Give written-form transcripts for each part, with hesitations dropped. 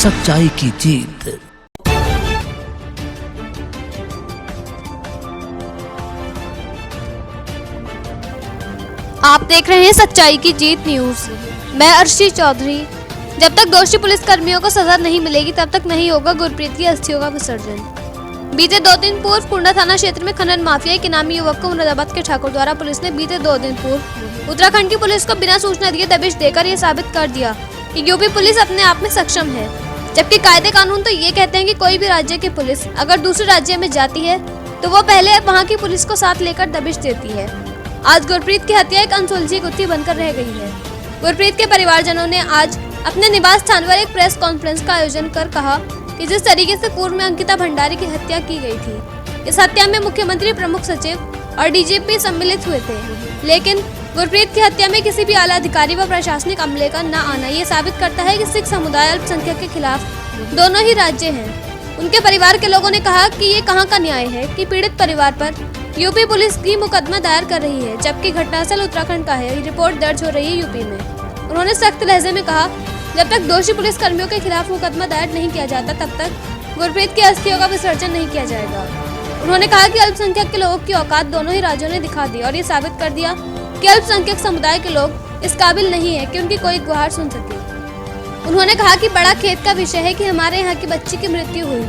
सच्चाई की जीत। आप देख रहे हैं सच्चाई की जीत न्यूज। मैं अर्शी चौधरी। जब तक दोषी पुलिस कर्मियों को सजा नहीं मिलेगी तब तक नहीं होगा गुरप्रीत की अस्थियों का विसर्जन। बीते 2 दिन पूर्व कुंडा थाना क्षेत्र में खनन माफिया के नामी युवक को मुरादाबाद के ठाकुर द्वारा पुलिस ने बीते 2 दिन पूर्व उत्तराखंड की पुलिस को बिना सूचना दिए दबिश देकर ये साबित कर दिया कि यूपी पुलिस अपने आप में सक्षम है। जबकि कायदे कानून तो ये कहते हैं कि कोई भी राज्य की पुलिस अगर दूसरे राज्य में जाती है तो वो पहले वहाँ की पुलिस को साथ लेकर दबिश देती है। आज गुरप्रीत की हत्या एक अनसुलझी गुत्थी बनकर रह गई है। गुरप्रीत के परिवारजनों ने आज अपने निवास स्थान पर एक प्रेस कॉन्फ्रेंस का आयोजन कर कहा कि जिस तरीके से पूर्व में अंकिता भंडारी की हत्या की गई थी, इस हत्या में मुख्यमंत्री, प्रमुख सचिव और डीजीपी सम्मिलित हुए थे, लेकिन गुरप्रीत की हत्या में किसी भी आला अधिकारी व प्रशासनिक अमले का न आना ये साबित करता है कि सिख समुदाय अल्पसंख्यक के खिलाफ दोनों ही राज्य हैं। उनके परिवार के लोगों ने कहा कि ये कहाँ का न्याय है कि पीड़ित परिवार पर यूपी पुलिस की मुकदमा दायर कर रही है, जबकि घटनास्थल उत्तराखंड का है। रिपोर्ट दर्ज हो रही है यूपी में। उन्होंने सख्त लहजे में कहा, जब तक दोषी पुलिस कर्मियों के खिलाफ मुकदमा दायर नहीं किया जाता तब तक गुरप्रीत की अस्थियों का विसर्जन नहीं किया जाएगा। उन्होंने कहा कि अल्पसंख्यक के लोगों की औकात दोनों ही राज्यों ने दिखा दी और ये साबित कर दिया कि अल्पसंख्यक समुदाय के लोग इस काबिल नहीं है कि उनकी कोई गुहार सुन सके। उन्होंने कहा कि बड़ा खेद का विषय है कि हमारे यहाँ की बच्ची की मृत्यु हुई,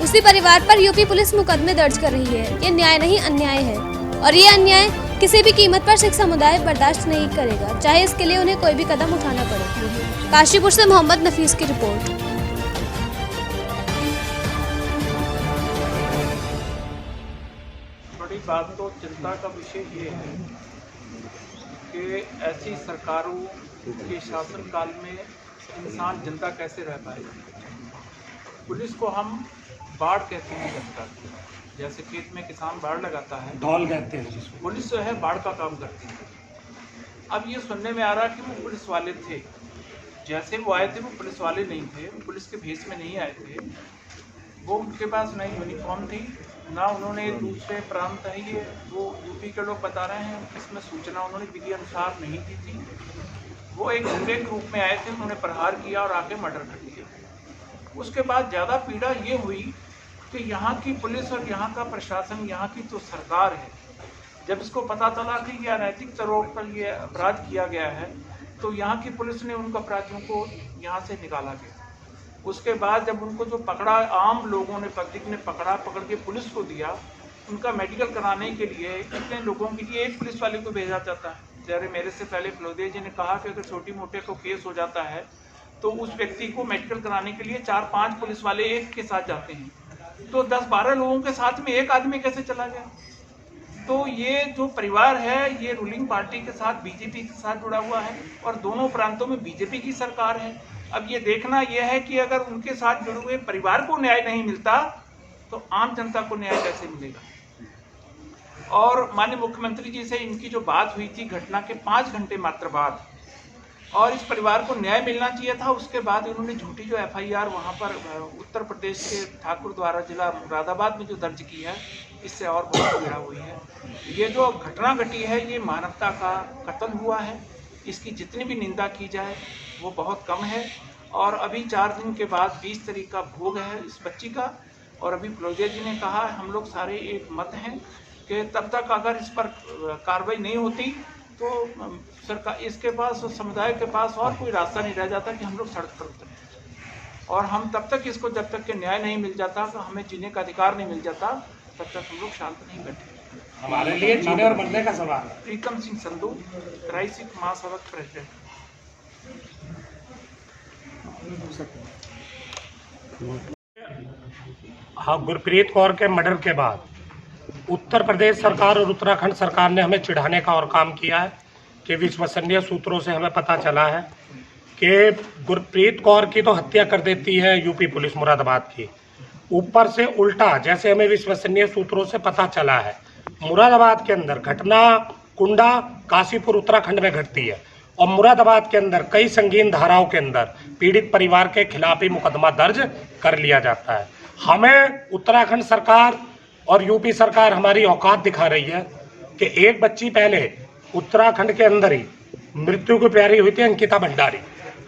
उसी परिवार पर यूपी पुलिस मुकदमे दर्ज कर रही है। ये न्याय नहीं, अन्याय है और ये अन्याय किसी भी कीमत पर सिख समुदाय बर्दाश्त नहीं करेगा, चाहे इसके लिए उन्हें कोई भी कदम उठाना पड़े। काशीपुर से मोहम्मद नफीस की रिपोर्ट। बड़ी बात तो चिंता का विषय ये है कि ऐसी सरकारों के शासनकाल में इंसान जिंदा कैसे रह पाएगा। पुलिस को हम बाढ़ कहते हैं जनता की, जैसे खेत में किसान बाढ़ लगाता है, ढोल कहते हैं जिसको, पुलिस जो है बाढ़ का काम करती है। अब ये सुनने में आ रहा कि वो पुलिस वाले थे, जैसे वो आए थे वो पुलिस वाले नहीं थे, वो पुलिस के भेष में नहीं आए थे। वो उनके पास न यूनिफॉर्म थी, ना उन्होंने दूसरे प्रांत है, ये वो यूपी के लोग बता रहे हैं, इसमें सूचना उन्होंने विधि अनुसार नहीं दी थी। वो एक गुंडे के रूप में आए थे, उन्होंने प्रहार किया और आके मर्डर कर दिया। उसके बाद ज़्यादा पीड़ा ये हुई कि यहाँ की पुलिस और यहाँ का प्रशासन, यहाँ की तो सरकार है, जब इसको पता चला कि ये अनैतिक तौर पर ये अपराध किया गया है तो यहाँ की पुलिस ने उनको अपराधियों को यहाँ से निकाला गया। उसके बाद जब उनको जो पकड़ा, आम लोगों ने, पब्लिक ने पकड़ के पुलिस को दिया, उनका मेडिकल कराने के लिए कितने लोगों के लिए एक पुलिस वाले को भेजा जाता है। जैसे मेरे से पहले फिरोदिया जी ने कहा कि अगर छोटी मोटे को केस हो जाता है तो उस व्यक्ति को मेडिकल कराने के लिए 4-5 पुलिस वाले एक के साथ जाते हैं, तो 10-12 लोगों के साथ में एक आदमी कैसे चला गया। तो ये जो परिवार है ये रूलिंग पार्टी के साथ, बीजेपी के साथ जुड़ा हुआ है और दोनों प्रांतों में बीजेपी की सरकार है। अब ये देखना यह है कि अगर उनके साथ जुड़े हुए परिवार को न्याय नहीं मिलता तो आम जनता को न्याय कैसे मिलेगा। और माननीय मुख्यमंत्री जी से इनकी जो बात हुई थी घटना के 5 घंटे मात्र बाद, और इस परिवार को न्याय मिलना चाहिए था, उसके बाद इन्होंने झूठी जो FIR वहाँ पर उत्तर प्रदेश के ठाकुर द्वारा जिला मुरादाबाद में जो दर्ज की है, इससे और बहुत पीड़ा हुई है। ये जो घटना घटी है ये मानवता का कत्ल हुआ है, इसकी जितनी भी निंदा की जाए वो बहुत कम है। और अभी 4 दिन के बाद 20 तारीख का भोग है इस बच्ची का, और अभी फिरोदिया जी ने कहा, हम लोग सारे एक मत हैं कि तब तक अगर इस पर कार्रवाई नहीं होती तो सरकार, इसके पास, समुदाय के पास और कोई रास्ता नहीं रह जाता कि हम लोग सड़क पर उतरें। और हम तब तक इसको, जब तक कि न्याय नहीं मिल जाता, तो हमें जीने का अधिकार नहीं मिल जाता, तब तक हम लोग शांत नहीं बैठे। हमारे लिए जीने और मरने का सवाल है। प्रीतम सिंह संधू, क्राइसिक महासभा प्रेसिडेंट। हाँ, गुरप्रीत कौर के मर्डर के बाद उत्तर प्रदेश सरकार और उत्तराखंड सरकार ने हमें चिढ़ाने का और काम किया है कि विश्वसनीय सूत्रों से हमें पता चला है कि गुरप्रीत कौर की तो हत्या कर देती है यूपी पुलिस मुरादाबाद की, ऊपर से उल्टा, जैसे हमें विश्वसनीय सूत्रों से पता चला है, मुरादाबाद के अंदर घटना कुंडा काशीपुर उत्तराखंड में घटती है और मुरादाबाद के अंदर कई संगीन धाराओं के अंदर पीड़ित परिवार के खिलाफ ही मुकदमा दर्ज कर लिया जाता है। हमें उत्तराखंड सरकार और यूपी सरकार हमारी औकात दिखा रही है कि एक बच्ची पहले उत्तराखंड के अंदर ही मृत्यु को प्यारी हुई थी, अंकिता भंडारी,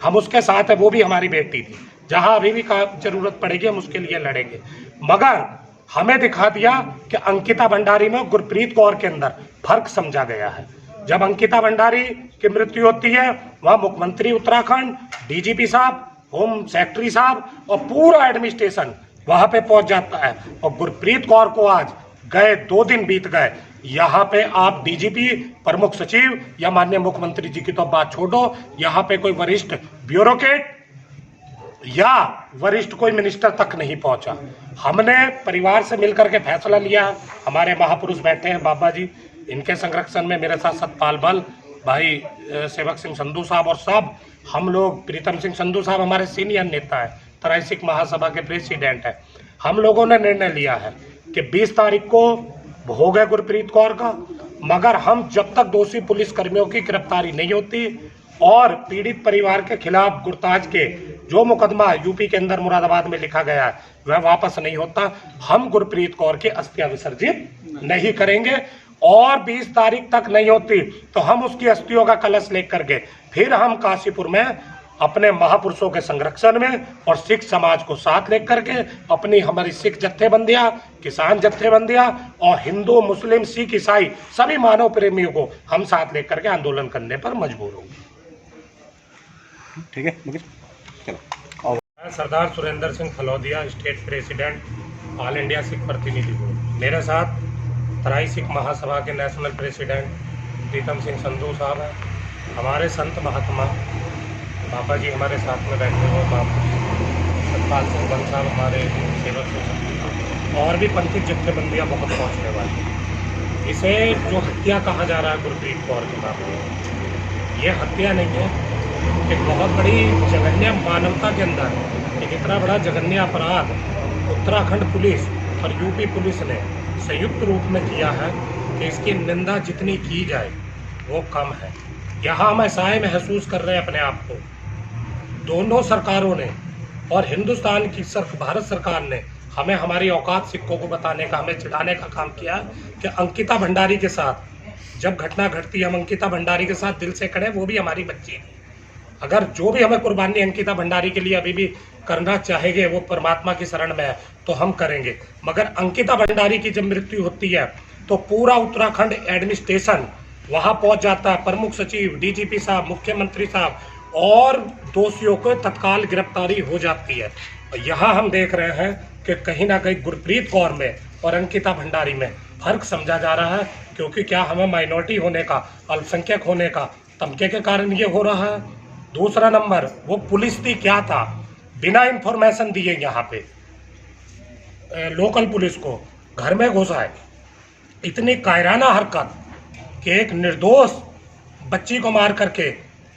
हम उसके साथ है, वो भी हमारी बेटी थी। जहां अभी भी जरूरत पड़ेगी हम उसके लिए लड़ेंगे। मगर हमें दिखा दिया कि अंकिता भंडारी में गुरप्रीत कौर के अंदर फर्क समझा गया है। जब अंकिता भंडारी की मृत्यु होती है, वहां मुख्यमंत्री उत्तराखंड, डीजीपी साहब, होम सेक्रेटरी साहब और पूरा एडमिनिस्ट्रेशन वहां पे पहुंच जाता है। और गुरप्रीत कौर को आज गए 2 दिन बीत गए, यहाँ पे आप डीजीपी, प्रमुख सचिव या माननीय मुख्यमंत्री जी की तो बात छोड़ो, यहाँ पे कोई वरिष्ठ ब्यूरोक्रेट या वरिष्ठ कोई मिनिस्टर तक नहीं पहुंचा। हमने परिवार से मिलकर के फैसला लिया। हमारे महापुरुष बैठे हैं बाबा जी, इनके संरक्षण में मेरे साथ सतपाल बल भाई, सेवक सिंह संधू साहब और सब हम लोग, प्रीतम सिंह संधू साहब हमारे सीनियर नेता है, 23 सिख महासभा के प्रेसिडेंट है। हम लोगों ने निर्णय लिया है कि 20 तारीख को भोग है गुरप्रीत कौर का, मगर हम जब तक दोषी पुलिस कर्मियों की गिरफ्तारी नहीं होती और पीड़ित परिवार के खिलाफ गुरताज के जो मुकदमा यूपी के अंदर मुरादाबाद में लिखा गया है वह वापस नहीं होता, हम गुरप्रीत कौर की अस्थियां विसर्जित नहीं करेंगे। और 20 तारीख तक नहीं होती तो हम उसकी अस्थियों का कलश लेकर के फिर हम काशीपुर में अपने महापुरुषों के संरक्षण में और सिख समाज को साथ लेकर के अपनी हमारी सिख जत्थेबंदियां, किसान जत्थेबंदियां और हिंदू, मुस्लिम, सिख, ईसाई सभी मानव प्रेमियों को हम साथ लेकर के आंदोलन करने पर मजबूर होंगे। ठीक है, चलो। मैं Sardar Surendra Singh Phalodia, state president, all India Sikh प्रतिनिधि बोर्ड। मेरे साथ 23 सिख महासभा के नेशनल प्रेसिडेंट प्रीतम सिंह संधू साहब हैं। हमारे संत महात्मा बाबा जी हमारे साथ में बैठे हुए, सतपाल सिंह बल साहब हमारे सेवक हैं, और भी पंथिक जत्थेबंदियाँ बहुत पहुँचने वाली। इसे जो हत्या कहा जा रहा है गुरप्रीत कौर के मामले में, ये हत्या नहीं है, एक बहुत बड़ी जघन्य मानवता के अंदर एक इतना बड़ा जघन्य अपराध उत्तराखंड पुलिस और यूपी पुलिस ने संयुक्त रूप में किया है कि इसकी निंदा जितनी की जाए वो कम है। यहाँ हम ऐसा महसूस कर रहे हैं अपने आप को, दोनों सरकारों ने और हिंदुस्तान की भारत सरकार ने हमें हमारी औकात सिक्कों को बताने का, हमें चिढ़ाने का काम किया कि अंकिता भंडारी के साथ जब घटना घटती है, हम अंकिता भंडारी के साथ दिल से खड़े, वो भी हमारी बच्ची है। अगर जो भी हमें कुर्बानी अंकिता भंडारी के लिए अभी भी करना चाहेंगे वो परमात्मा की शरण में है तो हम करेंगे। मगर अंकिता भंडारी की जब मृत्यु होती है तो पूरा उत्तराखंड एडमिनिस्ट्रेशन वहां पहुंच जाता है, प्रमुख सचिव, डीजीपी साहब, मुख्यमंत्री साहब, और दोषियों को तत्काल गिरफ्तारी हो जाती है। यहाँ हम देख रहे हैं कि कहीं ना कहीं गुरप्रीत कौर में और अंकिता भंडारी में फर्क समझा जा रहा है, क्योंकि क्या हमें माइनॉरिटी होने का, अल्पसंख्यक होने का तमके के कारण ये हो रहा है। दूसरा नंबर, वो पुलिस थी क्या था, बिना इंफॉर्मेशन दिए यहाँ पे लोकल पुलिस को घर में घुसा है, इतनी कायराना हरकत कि एक निर्दोष बच्ची को मार करके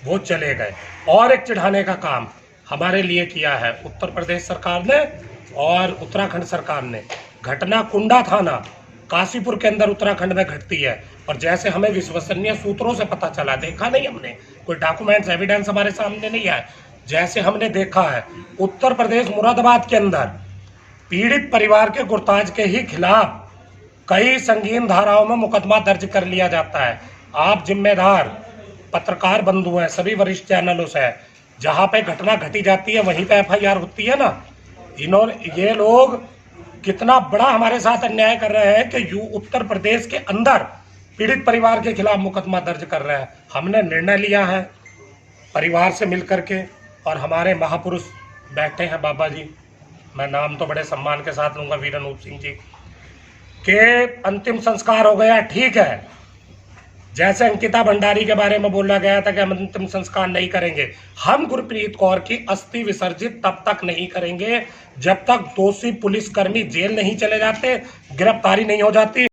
वो चले गए। और एक चिढ़ाने का काम हमारे लिए किया है उत्तर प्रदेश सरकार ने और उत्तराखंड सरकार ने। घटना कुंडा थाना काशीपुर के अंदर उत्तराखंड में घटती है, और जैसे हमें विश्वसनीय सूत्रों से पता चला, देखा नहीं हमने, कोई डॉक्यूमेंट्स एविडेंस हमारे सामने नहीं आए, जैसे हमने देखा है उत्तर प्रदेश मुरादाबाद के अंदर पीड़ित परिवार के गुरताज के ही खिलाफ कई संगीन धाराओं में मुकदमा दर्ज कर लिया जाता है। आप जिम्मेदार पत्रकार बंधु हैं सभी वरिष्ठ चैनलों से, जहां पे घटना घटी जाती है वहीं पे FIR होती है ना। ये लोग कितना बड़ा हमारे साथ अन्याय कर रहे हैं कि उत्तर प्रदेश के अंदर पीड़ित परिवार के खिलाफ मुकदमा दर्ज कर रहे हैं। हमने निर्णय लिया है परिवार से मिलकर के, और हमारे महापुरुष बैठे हैं बाबा जी, मैं नाम तो बड़े सम्मान के साथ लूंगा, वीर अनूप सिंह जी के अंतिम संस्कार हो गया, ठीक है। जैसे अंकिता भंडारी के बारे में बोला गया था कि हम अंतिम संस्कार नहीं करेंगे, हम गुरप्रीत कौर की अस्थि विसर्जित तब तक नहीं करेंगे जब तक दोषी पुलिसकर्मी जेल नहीं चले जाते, गिरफ्तारी नहीं हो जाती।